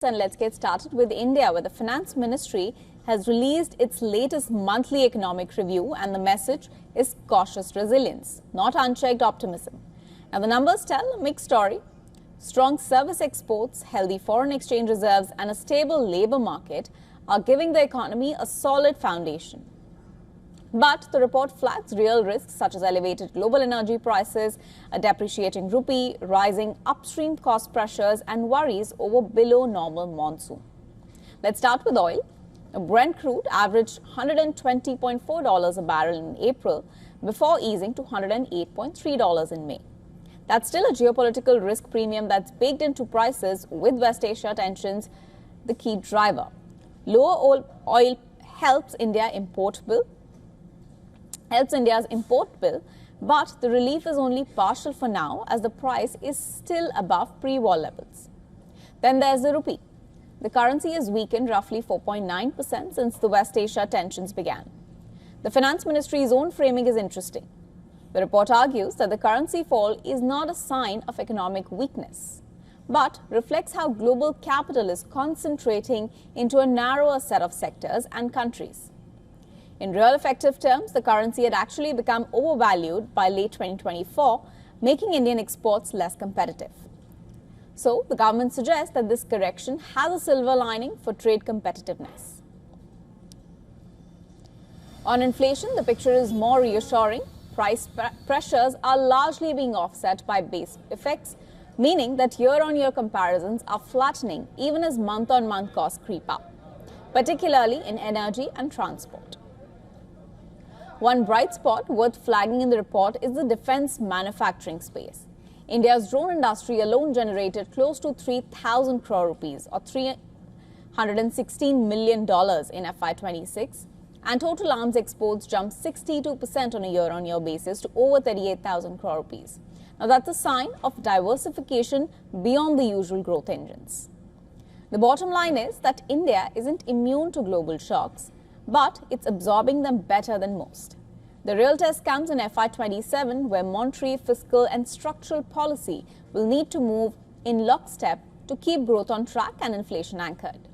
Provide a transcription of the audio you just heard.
And let's get started with India, where the Finance Ministry has released its latest monthly economic review, and the message is cautious resilience, not unchecked optimism. Now, the numbers tell a mixed story. Strong service exports, healthy foreign exchange reserves, and a stable labor market are giving the economy a solid foundation. But the report flags real risks such as elevated global energy prices, a depreciating rupee, rising upstream cost pressures, and worries over below normal monsoon. Let's start with oil. Brent crude averaged $120.4 a barrel in April before easing to $108.3 in May. That's still a geopolitical risk premium that's baked into prices, with West Asia tensions the key driver. Lower oil helps India's import bill, but the relief is only partial for now, as the price is still above pre-war levels. Then there's the rupee. The currency has weakened roughly 4.9% since the West Asia tensions began. The Finance Ministry's own framing is interesting. The report argues that the currency fall is not a sign of economic weakness, but reflects how global capital is concentrating into a narrower set of sectors and countries. In real effective terms, the currency had actually become overvalued by late 2024, making Indian exports less competitive. So, the government suggests that this correction has a silver lining for trade competitiveness. On inflation, the picture is more reassuring. Price pressures are largely being offset by base effects, meaning that year-on-year comparisons are flattening even as month-on-month costs creep up, particularly in energy and transport. One bright spot worth flagging in the report is the defense manufacturing space. India's drone industry alone generated close to 3,000 crore rupees or $316 million in FY26, and total arms exports jumped 62% on a year-on-year basis to over 38,000 crore rupees. Now, that's a sign of diversification beyond the usual growth engines. The bottom line is that India isn't immune to global shocks, but it's absorbing them better than most. The real test comes in FY27, where monetary, fiscal, and structural policy will need to move in lockstep to keep growth on track and inflation anchored.